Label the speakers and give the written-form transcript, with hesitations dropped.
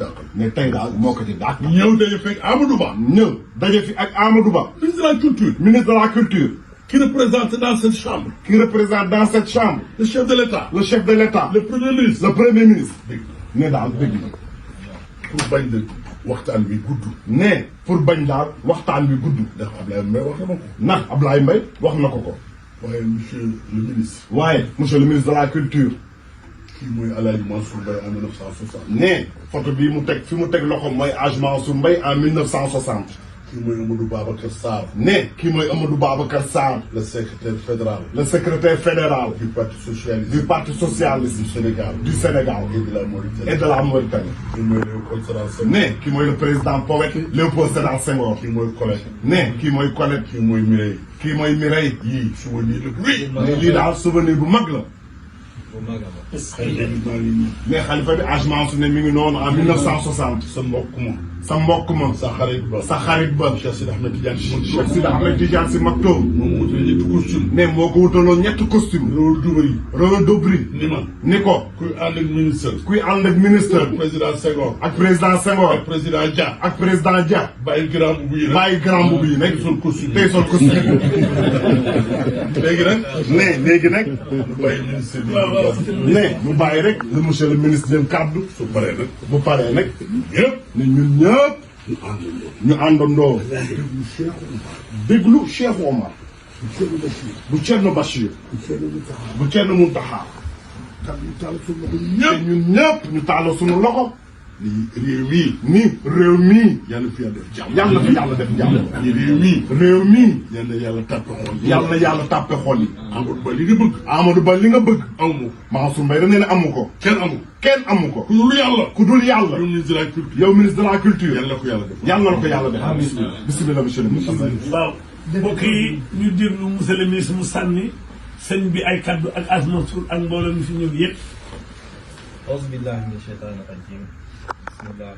Speaker 1: dàqal.
Speaker 2: ne tey daal moo ko ci dàq.
Speaker 1: ñëw daje fekk Amadou Ba.
Speaker 2: ñëw daje fi ak Amadou Ba.
Speaker 1: ministre de la culture.
Speaker 2: ministre de la culture.
Speaker 1: qui représente dans cette chambre.
Speaker 2: qui représente dans cette chambre.
Speaker 1: le chef de l'État.
Speaker 2: le chef de l'État.
Speaker 1: le premier ministre.
Speaker 2: le premier ministre.
Speaker 1: dégg
Speaker 2: ne daal dégg na.
Speaker 1: pour bañ de waxtaan bi gudd.
Speaker 2: ne pour bañ daal waxtaan bi gudd.
Speaker 1: ndax Ablaye Mbaye wax na ma ko.
Speaker 2: ndax Ablaye Mbaye wax na ko ko.
Speaker 1: waaye monsieur le ministre.
Speaker 2: waaye monsieur le ministre de la culture.
Speaker 1: kii mooy El Hadj Mansour Mbaye en 1960.
Speaker 2: ne photo bii mu teg fi mu teg loxo mooy Hadj Mansour Mbaye en 1960.
Speaker 1: kii mooy Amadou Babacar Sarr.
Speaker 2: ne kii mooy Amadou Babacar Sarr.
Speaker 1: le secrétaire fédéral.
Speaker 2: le secrétaire fédéral.
Speaker 1: du parti socialiste.
Speaker 2: du parti socialiste.
Speaker 1: du Sénégal.
Speaker 2: du Sénégal.
Speaker 1: et de la Mauritanie.
Speaker 2: et de la Mauritanie.
Speaker 1: kii mooy Léopold Sédar Senghor.
Speaker 2: ne kii mooy le président poète Léopold Sédar Senghor.
Speaker 1: kii mooy Colette.
Speaker 2: ne kii mooy Colette.
Speaker 1: kii mooy Mireille.
Speaker 2: kii mooy Mireille.
Speaker 1: yii souvenir la bu
Speaker 2: ne lii daal souvenir bu mag la. ne xalifa bi Hadj Mansour ne mi ngi noonu en 1960.
Speaker 1: sa mbokk ma.
Speaker 2: sa mbokk ma.
Speaker 1: sa xarit ba.
Speaker 2: sa xarit ba.
Speaker 1: Cheikh Sidi Ahmed Tidiane Sy Maktoum.
Speaker 2: Cheikh Sidi Ahmed Tidiane Sy Maktoum.
Speaker 1: moom mu wutal ñetti costume.
Speaker 2: ne moo ko wutaloon ñetti costume.
Speaker 1: loolu dubari.
Speaker 2: Rolo Dobry.
Speaker 1: ni ma.
Speaker 2: ni ko.
Speaker 1: kuy ànd ak ministre.
Speaker 2: kuy ànd ak ministre.
Speaker 1: président Senghor.
Speaker 2: ak président Senghor.
Speaker 1: ak président Dia.
Speaker 2: ak président Dia.
Speaker 1: bàyyi grand boubou yi nag.
Speaker 2: bàyyi grand boubou yi nekk.
Speaker 1: sol costume.
Speaker 2: tey sol costume.
Speaker 1: léegi nag.
Speaker 2: ne léegi nag.
Speaker 1: lu bàyyi ministre bi.
Speaker 2: ne mu bàyyi rek le monsieur le ministre dem kàddu.
Speaker 1: su paree nag.
Speaker 2: bu paree nag.
Speaker 1: yëpp.
Speaker 2: ne ñun ñëpp. ñu àndandoo. déglu Cheikh Omar. bu Thierno Bachir. bu Thierno Mountakha. te ñun ñëpp ñu taaloo suñu loxo.
Speaker 1: réew mii.
Speaker 2: ni réew mii.
Speaker 1: yàlla fi yàlla def jàmm.
Speaker 2: yàlla fi yàlla def jàmm.
Speaker 1: réew mii.
Speaker 2: réew mii.
Speaker 1: yàlla yàlla tàppe xol.
Speaker 2: yàlla yàlla tàppe xol yi.
Speaker 1: Amadou Ba li nga bëgg.
Speaker 2: Amadou Ba li nga bëgg.
Speaker 1: aw ma ko.
Speaker 2: Mansour Mbaye da ne amu ko.
Speaker 1: kenn amu ko.
Speaker 2: kenn amu ko.
Speaker 1: ku dul yàlla.
Speaker 2: ku dul yàlla.
Speaker 1: yow ministre de la culture.
Speaker 2: yow ministre de la culture.
Speaker 1: yàlla ko yàlla def.
Speaker 2: yàlla na ko yàlla def. bisimilah monsieur le ministre.
Speaker 3: waaw mbokk yi ñu déglu monsieur le ministre mu sànni sëñ bi ay kaddu ak Hadj Mansour ak mbooloo mi fi ñëw yëpp.
Speaker 4: auzu billahi mina shaytaani rajim bismillahi